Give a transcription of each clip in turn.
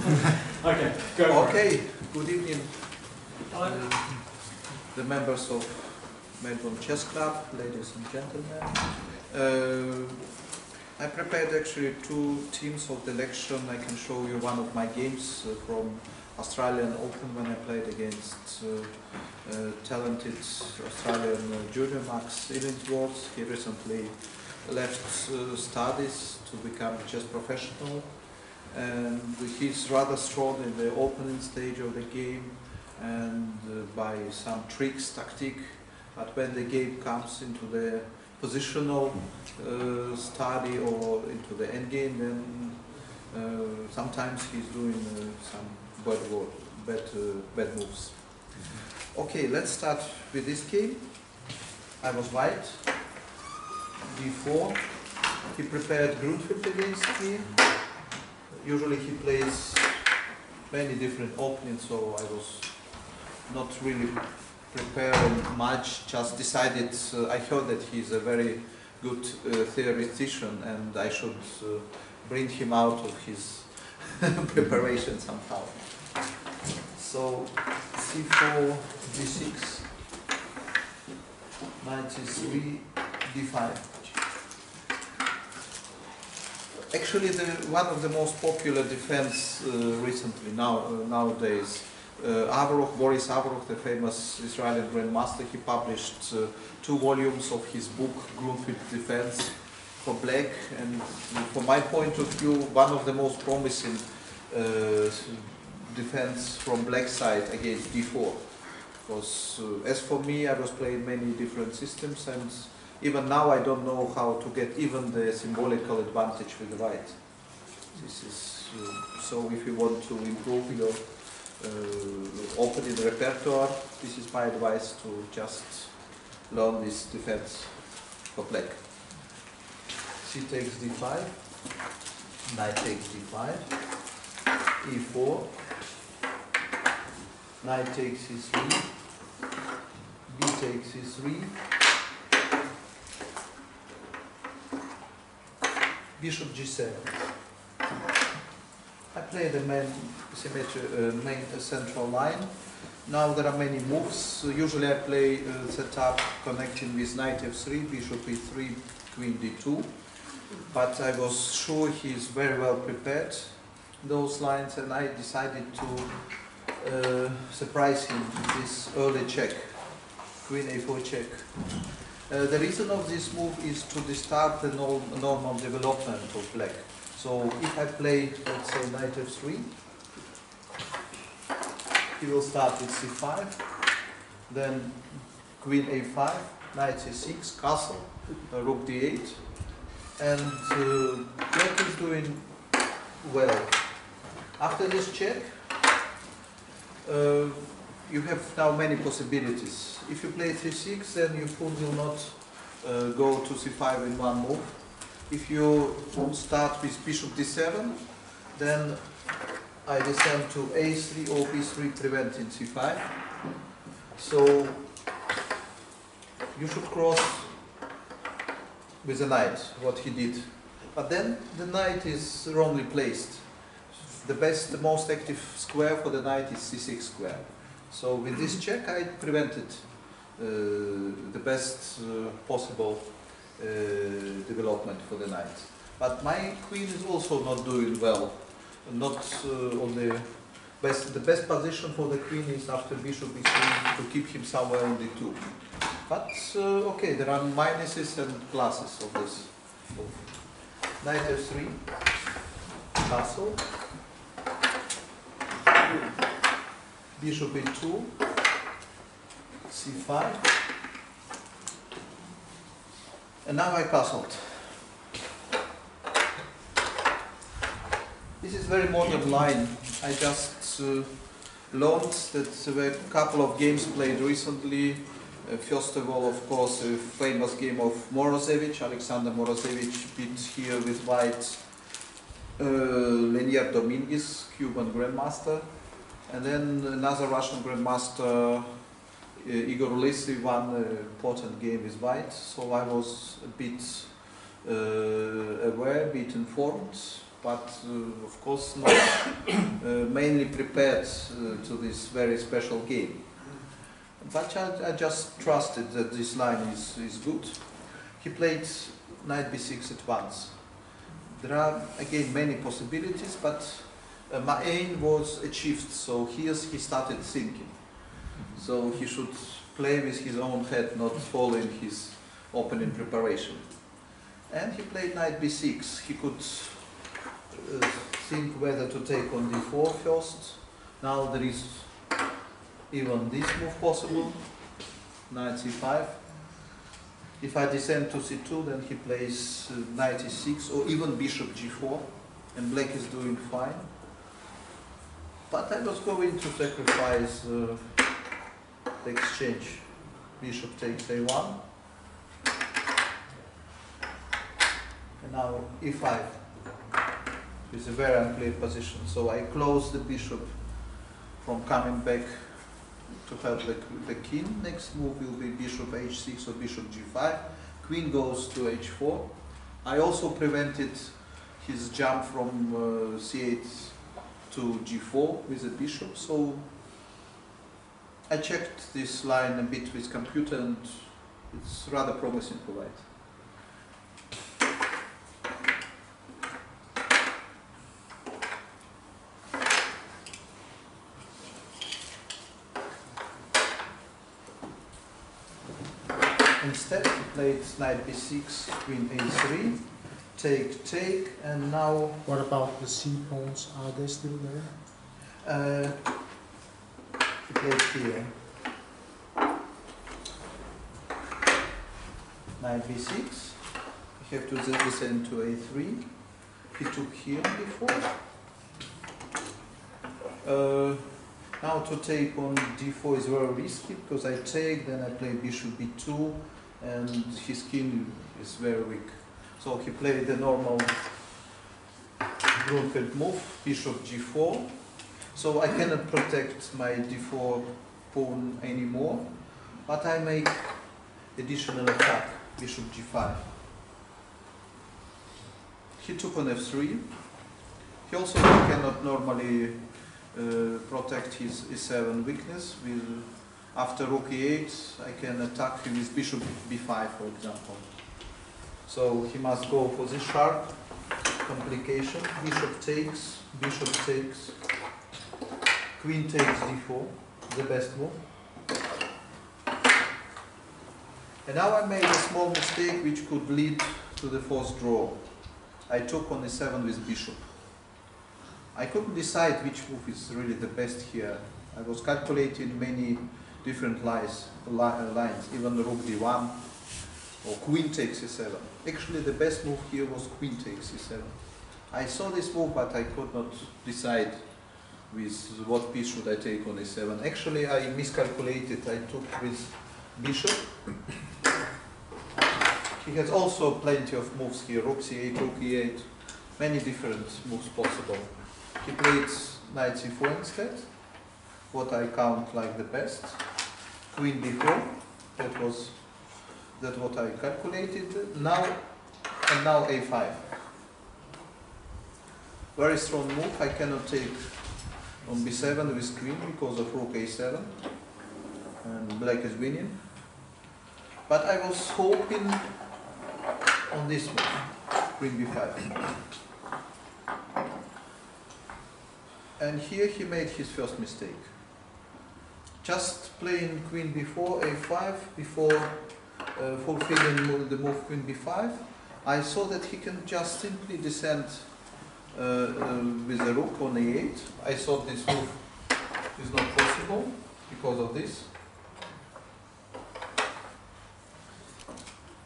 Okay, go for Okay, it. good evening, Hello. the members of Melbourne Chess Club, ladies and gentlemen. I prepared actually two teams of the lecture. I can show you one of my games from Australian Open when I played against talented Australian junior Max Illingworth. He recently left studies to become a chess professional, and he's rather strong in the opening stage of the game and by some tricks, tactic, but when the game comes into the positional study or into the end game, then sometimes he's doing some bad moves. Okay, let's start with this game. I was white. Before he prepared Grundfeld against me. Usually he plays many different openings, so I was not really preparing much, just decided, I heard that he's a very good theoretician and I should bring him out of his preparation somehow. So c4, d6, knight c3, d5. Actually, one of the most popular defense recently, nowadays, Boris Avrokh, the famous Israeli Grandmaster, he published 2 volumes of his book, Grunfeld Defense for Black, and from my point of view, one of the most promising defense from black side against d4. Because as for me, I was playing many different systems, and even now I don't know how to get even the symbolical advantage with the white. This is so if you want to improve your opening repertoire, this is my advice to just learn this defense for black. C takes d5, knight takes d5, e4, knight takes e3, b takes e3, bishop g7. I play the main central line. Now there are many moves. Usually I play setup connecting with knight f3, bishop e3, queen d2. But I was sure he is very well prepared those lines, and I decided to surprise him with this early check, queen a4 check. The reason of this move is to disturb the normal development of black. So if I play, let's say, knight f3, he will start with c5, then queen a5, knight c6, castle, rook d8, and black is doing well. After this check, you have now many possibilities. If you play c6, then your pawn will not go to c5 in one move. If you start with bishop d7, then I descend to a3 or b3, preventing c5. So you should cross with the knight, what he did. But then the knight is wrongly placed. The most active square for the knight is c6 square. So with this check I prevented the best possible development for the knight. But my queen is also not doing well. Not on the best position for the queen is after bishop e3 to keep him somewhere on d2. But okay, there are minuses and pluses of this move. Knight f3, castle, bishop e2, c5, and now I castled. This is very modern line. I just learned that there were a couple of games played recently. First of all, of course, a famous game of Morozevich. Alexander Morozevich beat here with white Lenier Dominguez, Cuban Grandmaster. And then another Russian Grandmaster, Igor won an important game with white. So I was a bit aware, a bit informed, but of course not mainly prepared to this very special game. But I just trusted that this line is good. He played knight b6 at once. There are again many possibilities, but my aim was achieved, so here he started thinking. So he should play with his own head, not following his opening preparation. And he played knight b6. He could think whether to take on d4 first. Now there is even this move possible, knight c5. If I descend to c2, then he plays knight e6 or even bishop g4, and black is doing fine. But I was going to sacrifice the exchange. Bishop takes a1. And now e5 is a very unclear position. So I close the bishop from coming back to help the king. Next move will be bishop h6 or bishop g5. Queen goes to h4. I also prevented his jump from c8 to g4 with the bishop. So I checked this line a bit with computer, and it's rather promising for white. Instead, he played knight b6, queen a3, take, and now... What about the c pawns? Are they still there? He played here. Knight b6. You have to descend to a3. He took here before. Now to take on d4 is very risky, because I take, then I play bishop b2, and his king is very weak. So he played the normal Grunfeld move, bishop g4. So I cannot protect my d4 pawn anymore, but I make additional attack, bishop g5. He took on f3. He also cannot normally protect his e7 weakness. After rook e8, I can attack him with bishop b5, for example. So he must go for this sharp complication. Bishop takes, queen takes d4, the best move. And now I made a small mistake which could lead to the forced draw. I took on e7 with bishop. I couldn't decide which move is really the best here. I was calculating many different lines, even rook d1 or queen takes e7. Actually, the best move here was queen takes e7. I saw this move, but I could not decide with what piece should I take on e7. Actually, I miscalculated. I took with bishop. He has also plenty of moves here, rook c8, rook e8, many different moves possible. He played knight c4 instead, what I count like the best. Queen b4, that was what I calculated. Now a5. Very strong move. I cannot take on b7 with queen because of rook a7, and black is winning. But I was hoping on this move, queen b5. And here he made his first mistake. Just playing queen b4, a5, before fulfilling the move queen b5, I saw that he can just simply descend with the rook on e8. I thought this move is not possible because of this.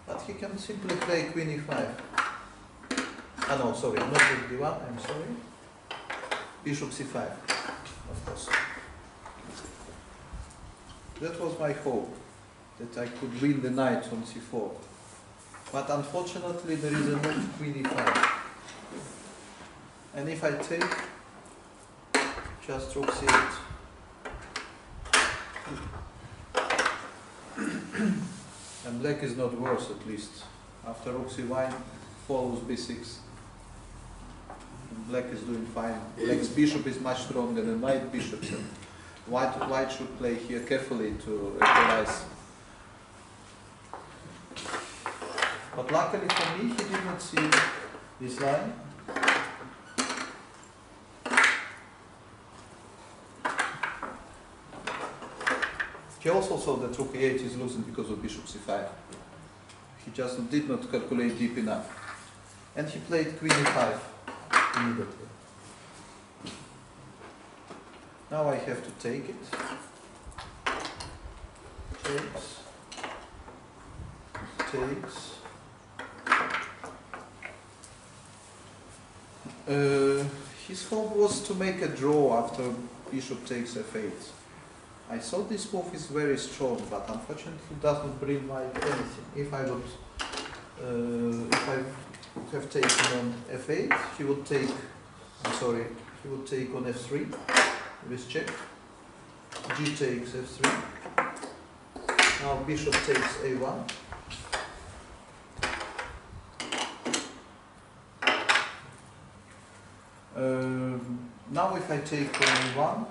But he can simply play queen e5. Ah no, sorry, not rook d1, I'm sorry. Bishop c5, of course. That was my hope, that I could win the knight on c4. But unfortunately there is a move queen e5. And if I take, just rook c8. And black is not worse, at least. After rook c1 follows b6. black is doing fine. Black's bishop is much stronger than white bishops, and white should play here carefully to equalize. But luckily for me, he did not see this line. He also saw that rook e8 is losing because of bishop c5. He just did not calculate deep enough. And he played queen e5 immediately. Now I have to take it. Takes. Takes. His hope was to make a draw after bishop takes f8. I thought this move is very strong, but unfortunately it doesn't bring white anything. If I would have taken on f8, he would take, he would take on f3 with check. G takes f3. Now bishop takes a1. Now if I take on a1,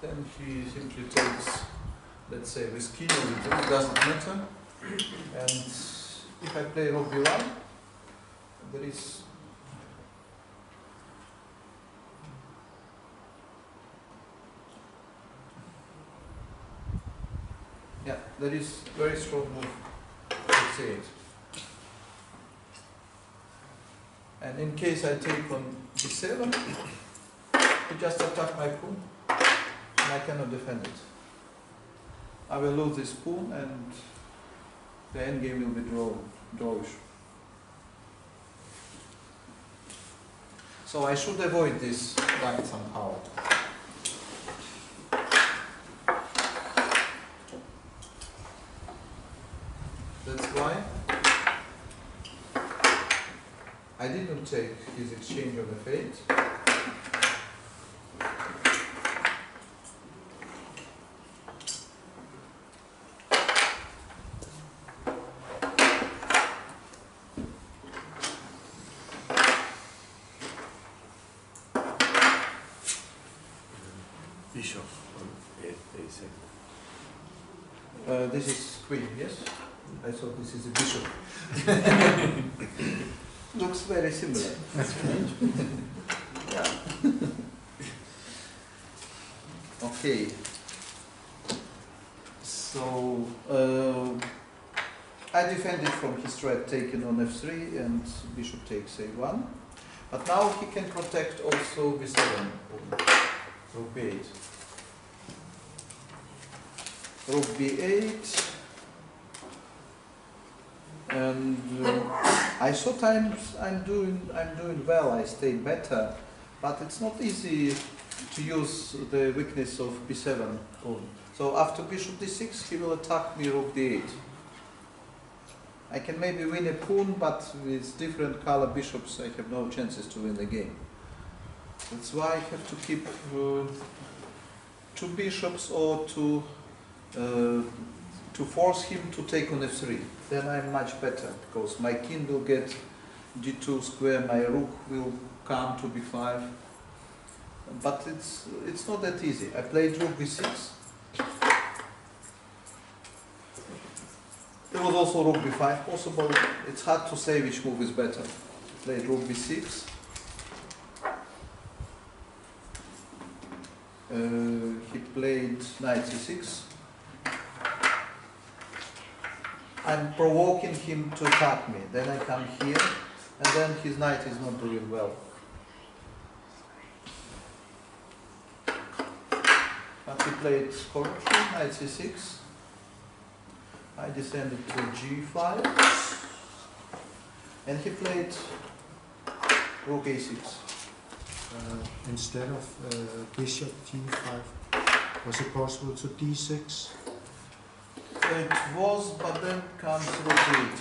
then he simply takes, let's say, with king or with rook, doesn't matter. And if I play rook b1, there is very strong move, let's say it. And in case I take on b7, he just attack my pawn, and I cannot defend it. I will lose this pawn, and the endgame will be drawish. So I should avoid this line somehow. That's why I didn't take his exchange on f8. Bishop on a7. This is queen, yes? I thought this is a bishop. Looks very similar. That's strange. Yeah. Okay. So I defended from his threat taken on f3 and bishop takes a1. But now he can protect also b7. Rook b8. Rook b8. And I thought I'm doing well. I stayed better, but it's not easy to use the weakness of b7 pawn. So after bishop d6, he will attack me rook d8. I can maybe win a pawn, but with different color bishops, I have no chances to win the game. That's why I have to keep two bishops, or to force him to take on f3. Then I'm much better, because my king will get g2 square, my rook will come to b5. But it's not that easy. I played rook b6. There was also rook b5 possible. It's hard to say which move is better. I played rook b6. He played knight c6. I'm provoking him to attack me. Then I come here, and then his knight is not doing well. But he played correctly, knight c6. I descended to g5, and he played rook a6. Instead of bishop d5, was it possible to d6? It was, but then comes rook e8,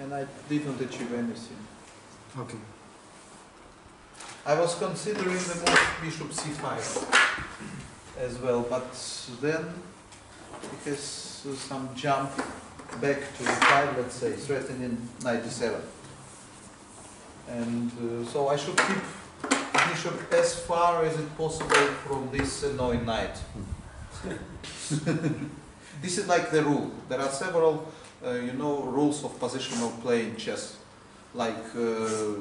and I didn't achieve anything. Okay. I was considering the move bishop c5 as well, but then, because some jump back to e5, let's say, threatening 97. And so I should keep bishop as far as it possible from this annoying knight. This is like the rule. There are several, rules of positional play in chess. Like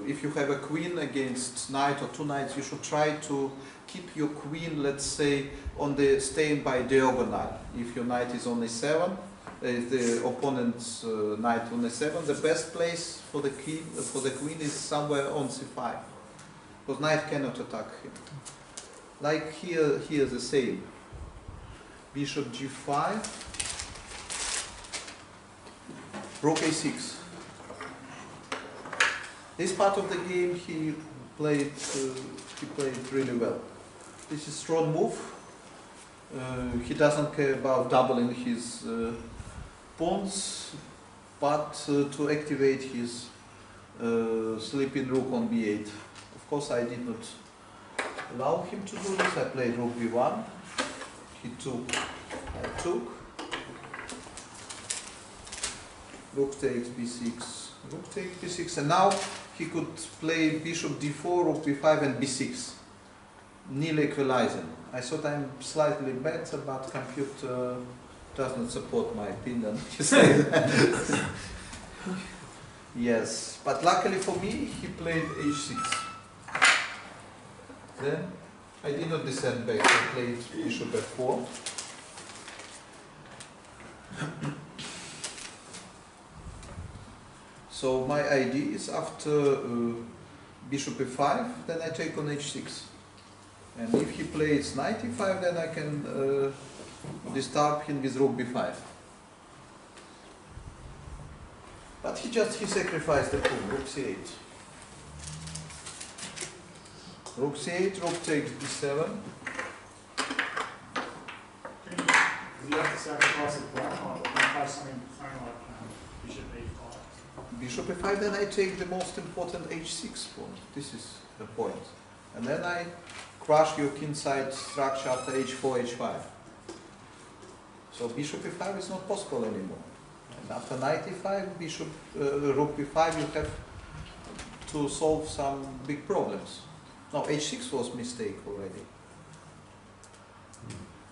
if you have a queen against knight or two knights, you should try to keep your queen, let's say, on the staying by diagonal. If your knight is on e7, the opponent's knight on e7, the best place for the queen is somewhere on c5, because knight cannot attack him. Like here the same. Bishop g5, rook a6. This part of the game he played really well. This is strong move. He doesn't care about doubling his pawns, but to activate his sleeping rook on b8. Of course, I did not allow him to do this. I played rook b1. He took. I took. Rook takes b6. Rook takes b6, and now he could play bishop d4, rook b5, and b6, nearly equalizing. I thought I'm slightly better, but computer does not support my opinion. Yes, but luckily for me, he played h6. Then I did not descend back. I played bishop f4. So my idea is after bishop e5, then I take on h6. And if he plays knight e5, then I can disturb him with rook b5. But he sacrificed the pawn, rook c8. Rook c8, rook takes b7. You have to sacrifice a pawn or play something like bishop e5. Bishop e5, then I take the most important h6 pawn. This is the point. And then I crush your kingside structure after h4, h5. So bishop e5 is not possible anymore. And after knight e5, bishop, rook b5, you have to solve some big problems. No, h6 was a mistake already.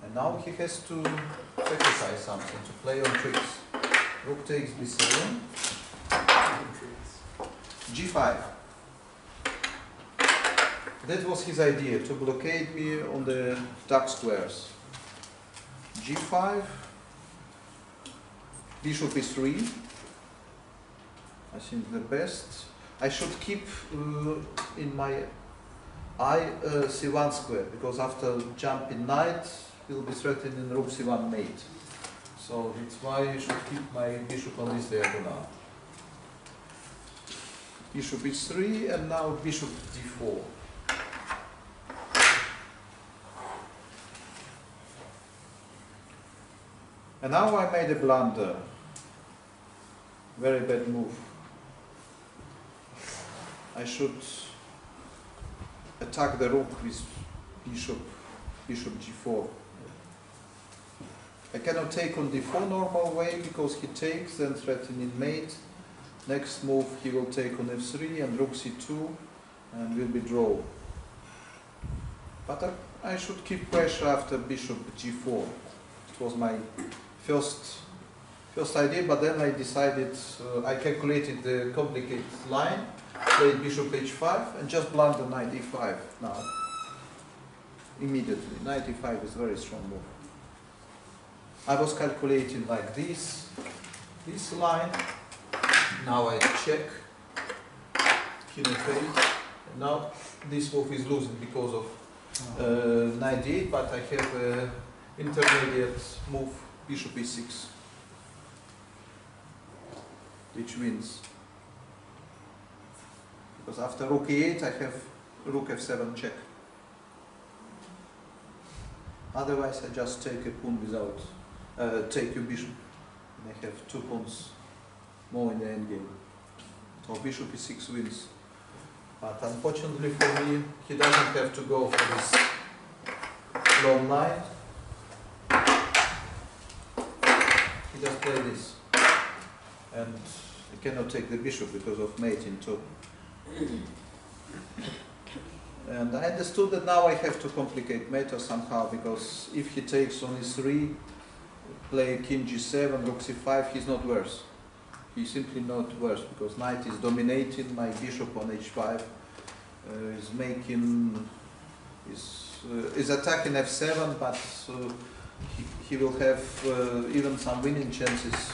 And now he has to sacrifice something, to play on tricks. Rook takes b7. g5. That was his idea, to blockade me on the dark squares. g5. Bishop e3. I think the best. I should keep in my eye c1 square, because after jumping knight, will be threatening rook c1 mate. So that's why I should keep my bishop on this diagonal. Bishop e3, and now bishop d4. And now I made a blunder. Very bad move. I should attack the rook with bishop g4. I cannot take on d4 normal way, because he takes, then threatening mate. Next move he will take on f3 and rook c2, and will be draw. But I should keep pressure after bishop g4. It was my first idea, but then I decided, I calculated the complicated line, played bishop h5, and just blunder knight e5 now. Immediately. Knight e5 is a very strong move. I was calculating like this line. Now I check, king f8, and now this move is losing because of knight d8, but I have an intermediate move, bishop e6, which wins. Because after rook e8, I have rook f7 check. Otherwise, I just take a pawn without, take your bishop, and I have 2 pawns more in the endgame. So bishop e6 wins. But unfortunately for me, he doesn't have to go for this long line. He just plays this. and he cannot take the bishop because of mate in 2. And I understood that now I have to complicate matter somehow, because if he takes on e3, play king g7, rook c5, he's not worse. He's simply not worse, because knight is dominating my bishop on h5, is making, is attacking f7, but he will have even some winning chances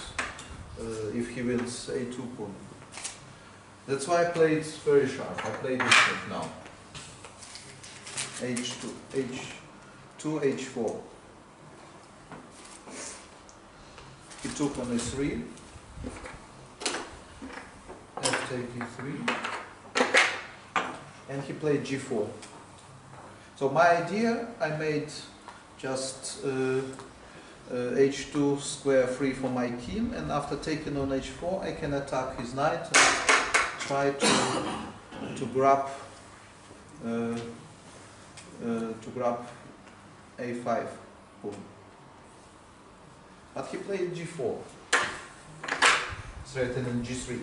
if he wins a2 pawn. That's why I played very sharp. I played this move now. h2, h4. He took on e3, f take e3, and he played g4. So my idea, I made just h2 square free for my king, and after taking on h4, I can attack his knight and try to grab a5 pawn. But he played g4, threatening g3.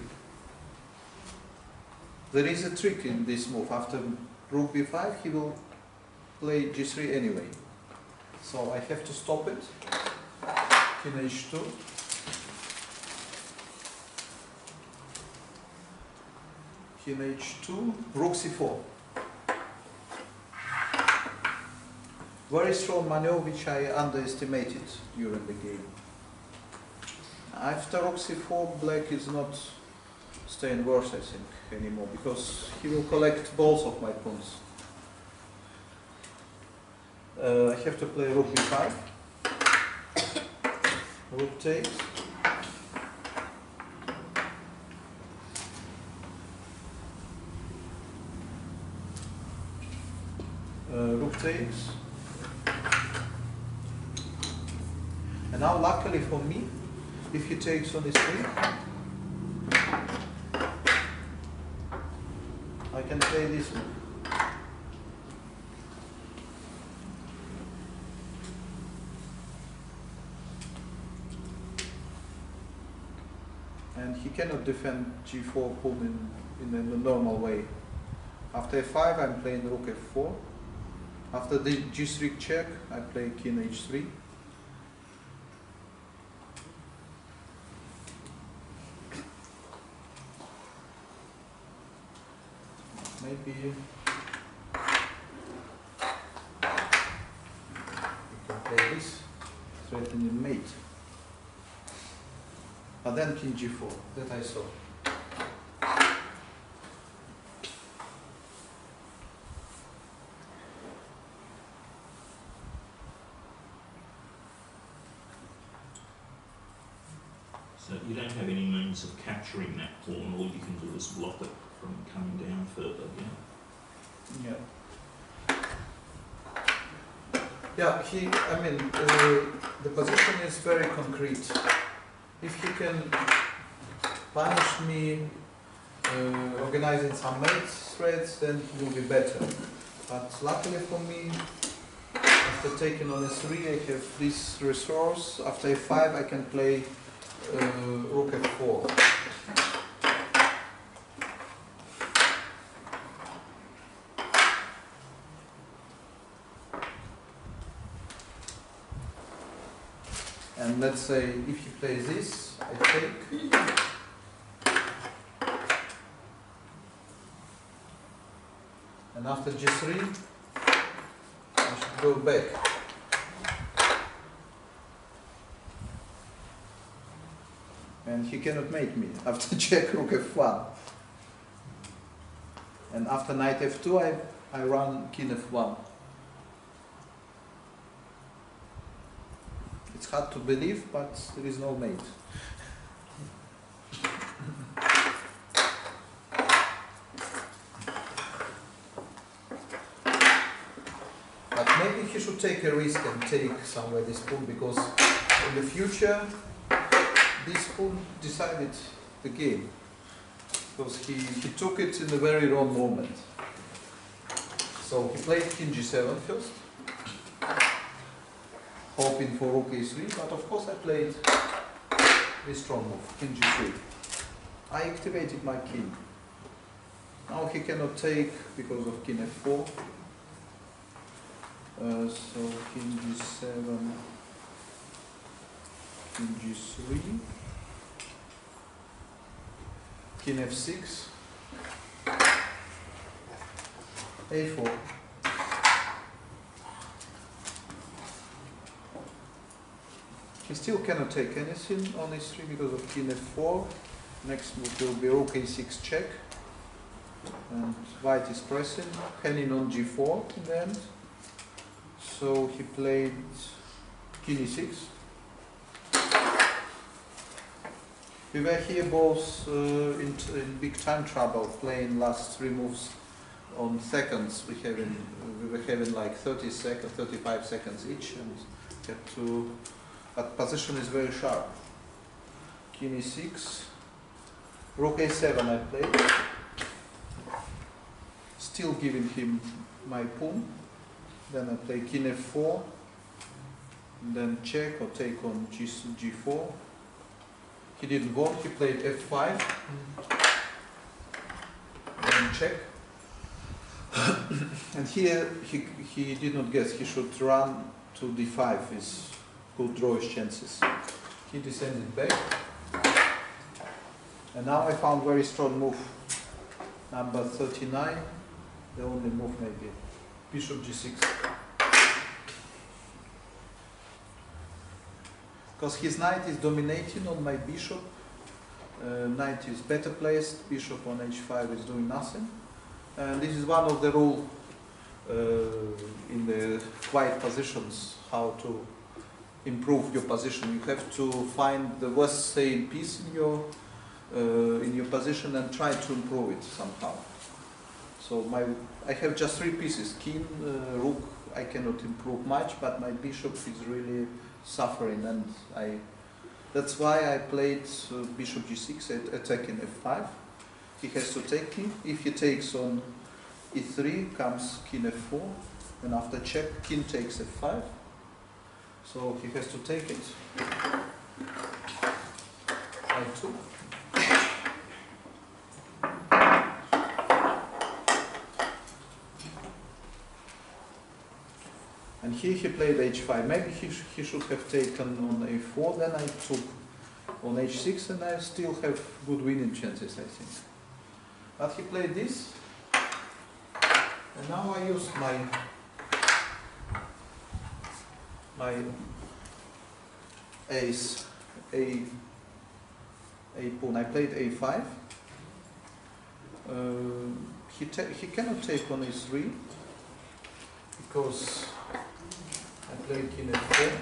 There is a trick in this move. After rook b5, he will play g3 anyway. So I have to stop it. King h2. King h2, rook c4. Very strong maneuver which I underestimated during the game. After rook c4, black is not staying worse, I think, anymore, because he will collect both of my pawns. I have to play rook b5. Rook takes. Rook takes. And now, luckily for me, if he takes on e3, I can play this move. And he cannot defend g4 pawn in a normal way. After f5, I'm playing rook f4. After the g3 check, I play king h3. Maybe you can play this, threatening mate. But then king g4, that I saw. So you don't have any means of capturing that pawn, all you can do is block it from coming down further, yeah? Yeah, the position is very concrete. If he can punish me organizing some mate threads, then it will be better. But luckily for me, after taking on e3, I have this resource. After a5, I can play rook f4. And let's say if he plays this, I take. And after g3, I should go back. And he cannot mate me after check rook f1. And after knight f2, I run king f1. It's hard to believe, but there is no mate. But maybe he should take a risk and take somewhere this pawn, because in the future this pawn decided the game. Because he took it in a very wrong moment. So he played king g7 first, hoping for rook a3, but of course I played This strong move, king g3. I activated my king. Now he cannot take because of king f4. So king g7, king g3, king f6, a4. He still cannot take anything on h3 because of king f4. Next move will be rook a6 check. And white is pressing, Khenkin on g4 in the end. So he played king e6. We were here both in big time trouble playing last three moves on seconds. We were having like 30 seconds, 35 seconds each, and had to. But position is very sharp. King e6, rook a7 I played. Still giving him my pawn. Then I play king f4, and then check or take on g4. He didn't want, he played f5, then check. And here he did not guess, he should run to d5, is could draw his chances. He descended back. And now I found very strong move, number 39, the only move maybe, bishop g6. Because his knight is dominating on my bishop, knight is better placed, bishop on h5 is doing nothing. And this is one of the rules in the quiet positions, how to improve your position. You have to find the worst staying piece in your position and try to improve it somehow. So I have just three pieces, king, rook, I cannot improve much, but my bishop is really suffering, and that's why I played bishop g6 attacking f5. He has to take king. If he takes on e3, comes king f4, and after check, king takes f5. So he has to take it. I took. And here he played h5. Maybe he should have taken on a4, then I took on h6, and I still have good winning chances, I think. But he played this, and now I used my ace, a pawn. I played a5. He cannot take on e3 because I played king f4,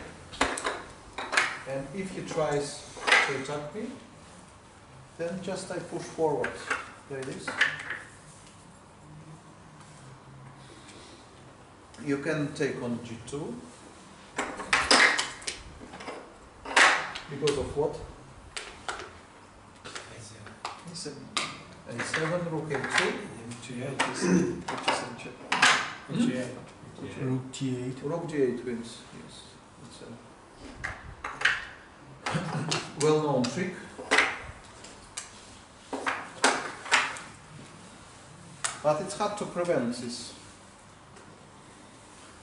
and if he tries to attack me, then just I push forward, play this. You can take on g2, because of what? a7, rook a2, Rook g8. rook g8 wins, yes. It's a well-known trick. But it's hard to prevent this.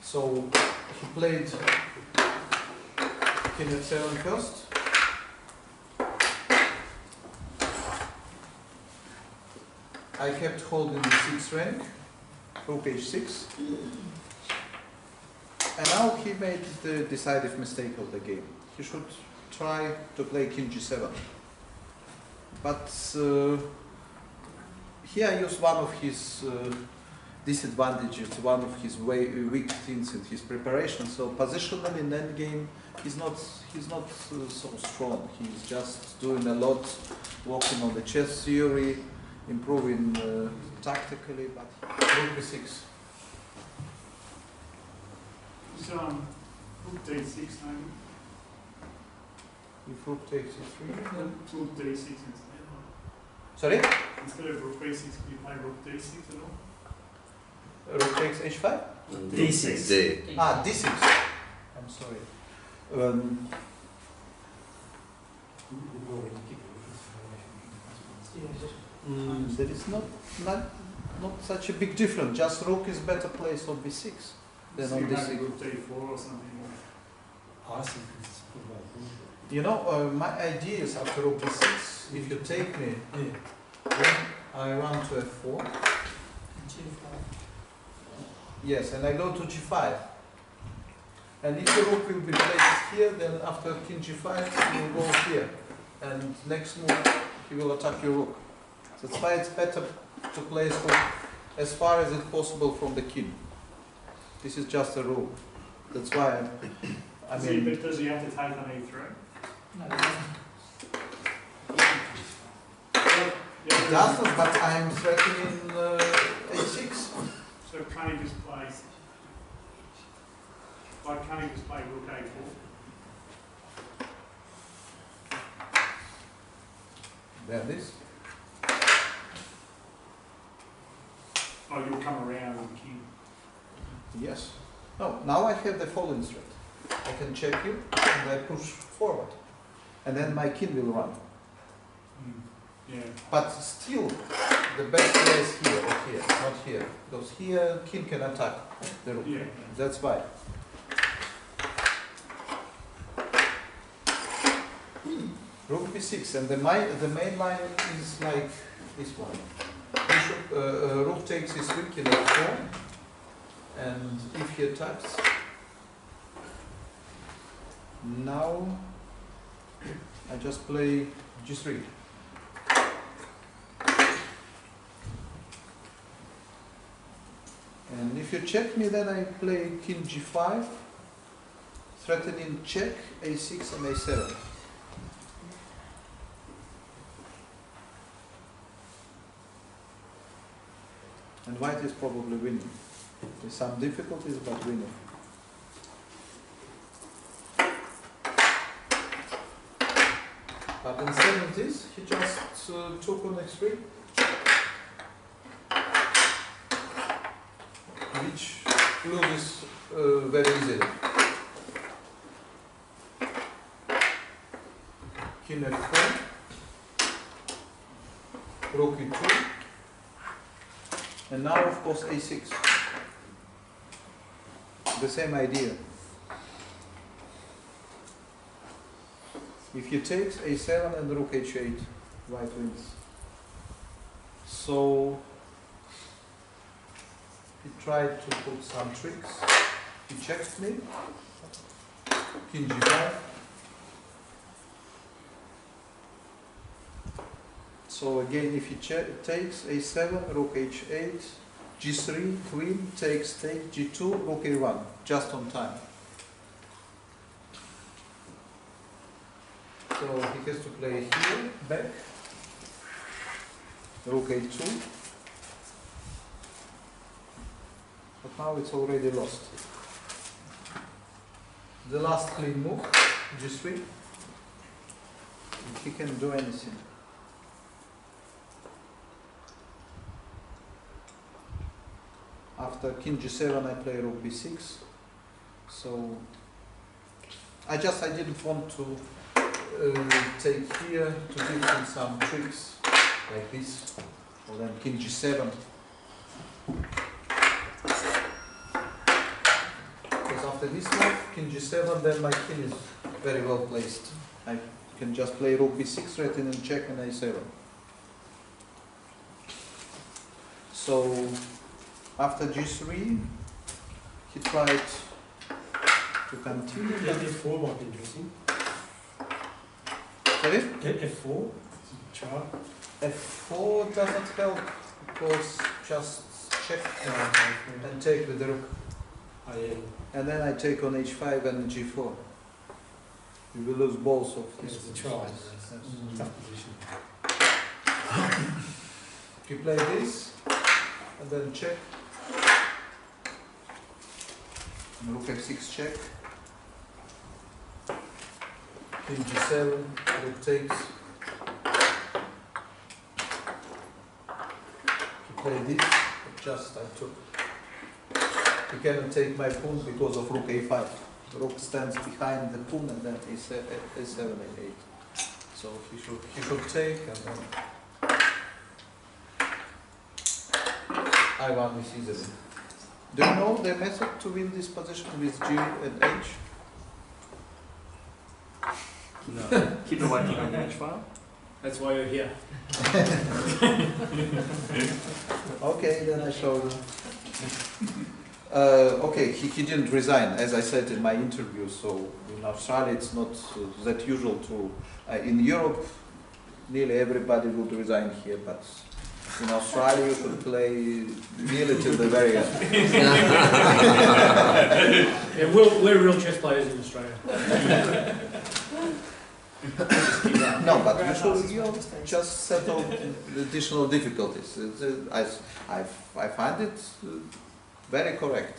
So he played king f7 first. I kept holding the 6th rank, rook h6. And now he made the decisive mistake of the game. He should try to play king g7. But here I use one of his disadvantages, one of his weak things in his preparation. So positionally in endgame, he's not so strong. He's just doing a lot, working on the chess theory, improving tactically, but rook b6. Rook d6 maybe. If rook takes e3, then... Rook d6 instead. Sorry? Instead of rook b6, could you play rook d6 at all? Rook takes h5? D6. D. Ah, d6. I'm sorry. There is not such a big difference. Just rook is better placed on b6 than So on you maybe d6. rook d4 or something. You know, my idea is after rook b6, if you take me, then I run to f4. Yes, and I go to g5. And if the rook will be placed here, then after king g5, he will go here. And next move, he will attack your rook. That's why it's better to place rook as far as it's possible from the king. This is just a rule. That's why I Does he have to take on e3? it doesn't, but I'm threatening a6. So can't he just play? Why can't he just play rook a4? Then this. Oh, you'll come around with the king. Yes. No, now I have the following threat. I can check you and I push forward. And then my king will run. Yeah. But still, the best place here or here, not here. Because here, king can attack the rook. Yeah. That's why. Rook b6, and the main line is like this one. Bishop, rook takes his rook in f4, and if he attacks, now I just play g3. And if you check me, then I play king g5, threatening check, a6 and a7. And white is probably winning. With some difficulties, but winning. But in 70s, he just took on x3, which loses very easily. King f4, rook e2, and now of course a6. The same idea. If he takes a7 and rook h8, white wins. So he tried to put some tricks. He checks me. King g5. So again, if he takes a7, rook h8, g3, queen, takes, take, g2, rook a1, just on time. So he has to play here, back, rook a2, but now it's already lost. The last clean move, g3, he can do anything. After king g7 I play rook b6, so I didn't want to take here to give him some tricks like this, or then king g7, because after this move, king g7, then my king is very well placed. I can just play rook b6, threatening and check and a7. So after g3, he tried to continue. F4 might be interesting. Sorry? F4, chart. F4 doesn't help because just check and take with the rook. Oh, yeah. And then I take on h5 and g4. You will lose both of these. It's a chart. Yes. Tough position. You play this and then check. And rook f6 check. King g7, rook takes. You play this, just I took. You cannot take my pawn because of rook a5. The rook stands behind the pawn and then a7, a8. So he should take, and then I won this easily. Do you know the method to win this position with G and H? No. Keep the white king on the H file. That's why you're here. Okay, then I show you. Okay, he didn't resign, as I said in my interview, so in Australia it's not that usual to... in Europe, nearly everybody would resign here, but in Australia you should play nearly till the very end. Yeah, we're real chess players in Australia. No, but you should just settle the additional difficulties. I find it very correct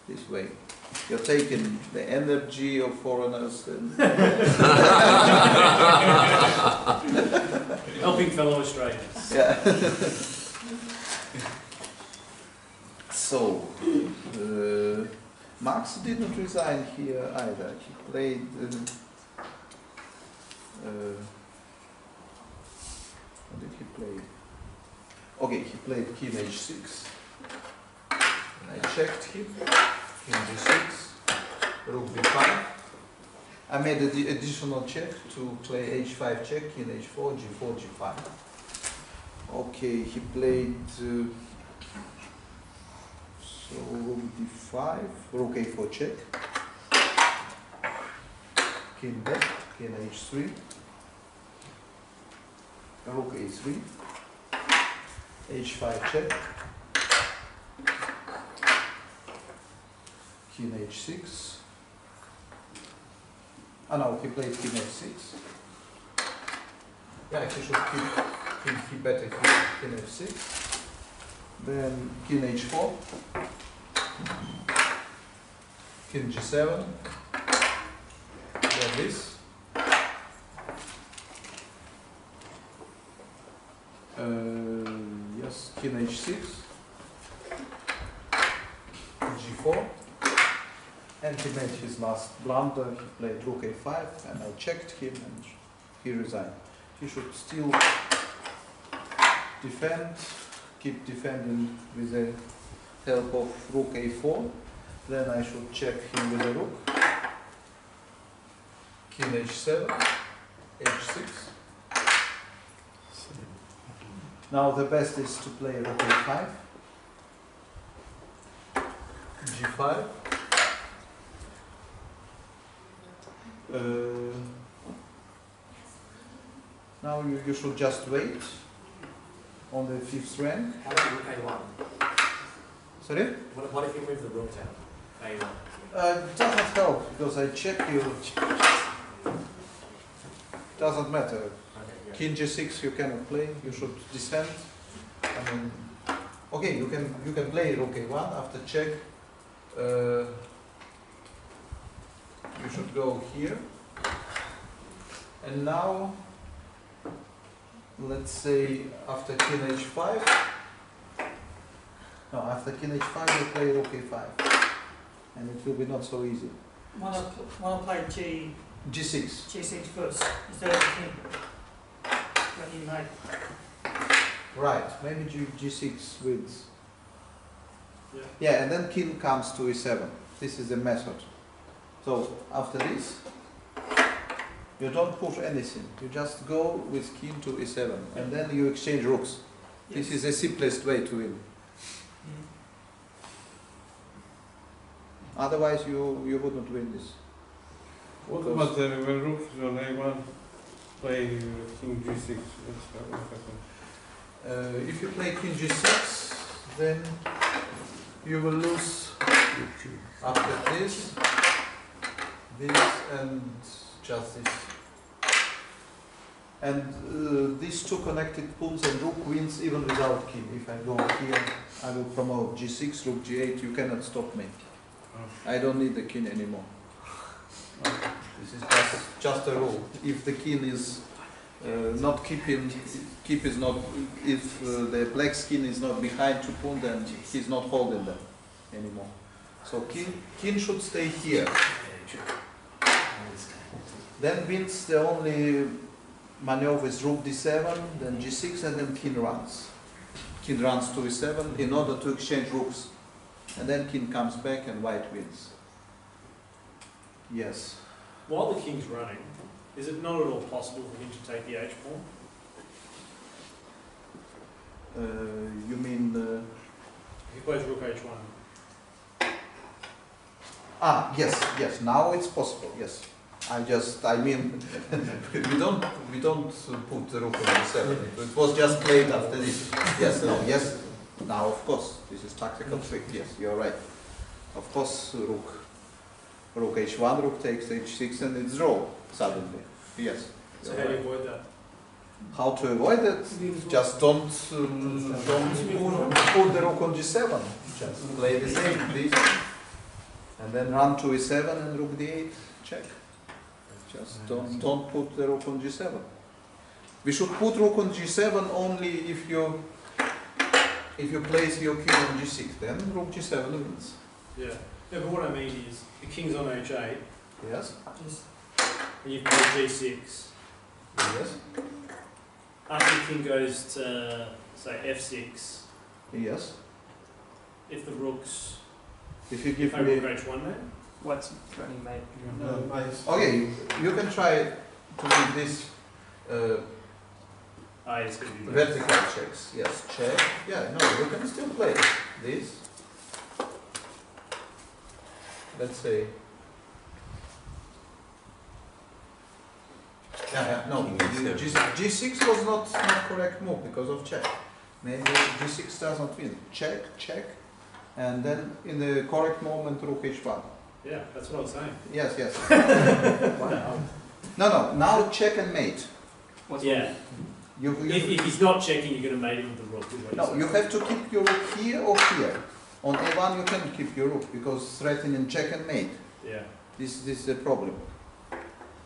this way. You're taking the energy of foreigners and Helping fellow Australians. yeah. So, Max didn't resign here either. He played. What did he play? Okay, he played King H6. I checked him. King G6. Rook B5. I made an additional check to play H5 check, King H4, G4, G5. Okay, he played. So Rook D5, Rook A4 check. King back, King H3. Rook A3, H5 check, King H6. Oh no, he played King H6. Yeah, he should keep better here, King H6. Then King H4, King G7, then this. Yes, King H6, G4, and he made his last blunder. He played Rook A5, and I checked him, and he resigned. He should still defend, keep defending with the help of Rook A4. Then I should check him with the Rook. King H7, H6. Now the best is to play Rook A5, G5, now you should just wait on the 5th rank. How about Rook A1? Sorry? What if you move the Rook down? A1. It doesn't help because I check you. Doesn't matter. Okay, King G6 you cannot play. You should descend. I mean, okay, you can play Rook A1 after check. You should go here. And now, let's say after King H5. No, after King H5 you play Rook A5, and it will be not so easy. Why not play G6. G6 first instead of king? When you make. Right, maybe G6 wins. Yeah. Yeah, and then king comes to E7. This is the method. So after this, you don't push anything. You just go with king to E7, and then you exchange rooks. This is the simplest way to win. Otherwise, you wouldn't win this. What about when rook is on A1, play King G6? What happens? If you play King G6, then you will lose after this, and just this. And these two connected pawns and rook wins even without king. If I go here, I will promote G6, rook G8, you cannot stop me. I don't need the king anymore. This is just a rule. If the king is not keeping, is not, if the black skin is not behind two pawns, then he's not holding them anymore. So king should stay here. Then wins the only maneuver is rook d7, then g6, and then king runs. King runs to e7 in order to exchange rooks. And then king comes back and white wins. Yes. While the king's running, is it not at all possible for him to take the h pawn? You mean... If he plays rook h1. Yes, now it's possible, yes. I mean, we don't put the rook on e7. It was just played after this. Yes, now of course, this is tactical trick, yes, you're right. Of course, rook h1, rook takes h6, and it's draw suddenly, yes. So how do you avoid that? How to avoid it? Just don't put the rook on g7. Just play the same, please. And then run to e7 and rook d8, check. Just don't put the rook on g7. We should put rook on g7 only if you place your king on g6. Then rook g7 wins. Yeah. No, but what I mean is, the king's on h8, Yes. and you've played g6. Yes. After the king goes to, say, f6, Yes. if the rook's... If you give play me. rook h1 then? What's running mate? Okay, you can try to give this It's going to be vertical checks. Yes, check. Yeah, no, you can still play this. Let's say. No, G6 was not correct move because of check. Maybe G6 doesn't win. Check, and then in the correct moment rook h1. Yeah, that's what I was saying. Yes. Wow. No, now check and mate. Yeah. If he's not checking, you're going to mate him with the rook. Is what No, you're you saying. have to keep your rook here or here. On a1 you can keep your rook because threatening check and mate. Yeah. This is the problem. So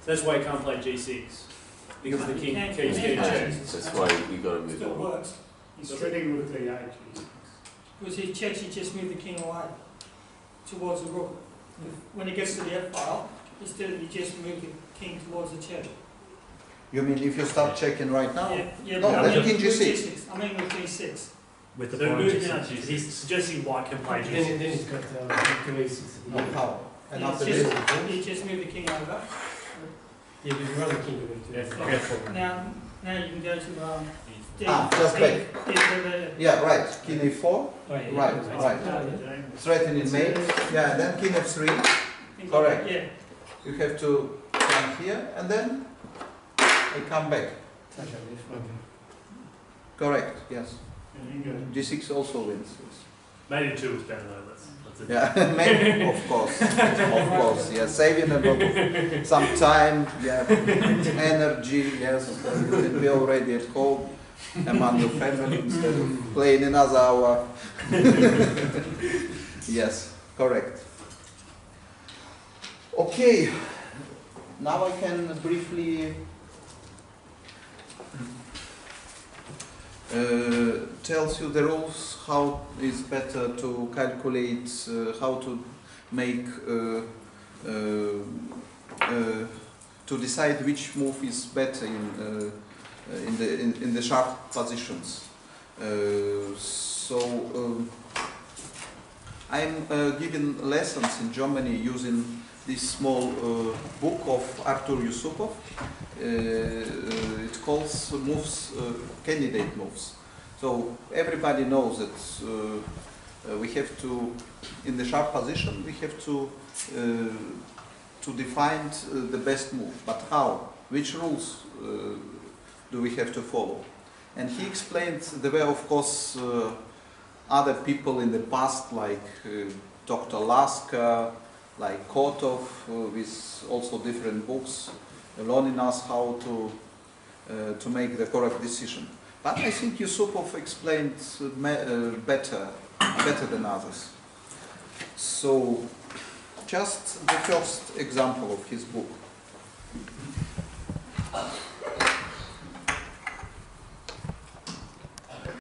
that's why you can't play g6. Because the king keeps getting checked. That's why you got to move Still on. works. He's threatening with the h. Because he checks, he just moved the king away towards the rook. When he gets to the f file, instead of he just moved the king towards the check. You mean if you start checking right now? Yeah, No, but let I mean king with G6. I mean with g6. With So he's suggesting white can play Then g6. he's got king e6. No power. And Yeah, after it's this, just, he just moved the king over. Yeah, but you run the king to F4. Now you can go to D. just D- back. D- Yeah, right. King a4, Oh, yeah, Right. D- threatening mate. Yeah, then king f3. things Correct. like that, yeah. You have to come here and then I come back. Correct. Yes. G6 also wins. Yes. Mate in 2 is better though. That's it. Yeah, maybe, of course, yeah, saving a lot of some time, yeah, energy, yes, be already at home among your family instead of playing another hour. Yes, correct. Okay, now I can briefly tells you the rules, how is better to calculate, how to make, to decide which move is better in the sharp positions. I'm giving lessons in Germany using this small book of Artur Yusupov. It calls moves, candidate moves. So everybody knows that we have to, in the sharp position, we have to define the best move. But how? Which rules do we have to follow? And he explained the way, of course, other people in the past, like Dr. Laska, like Kotov, with also different books, learning us how to make the correct decision. But I think Yusupov explained better than others. So, just the first example of his book.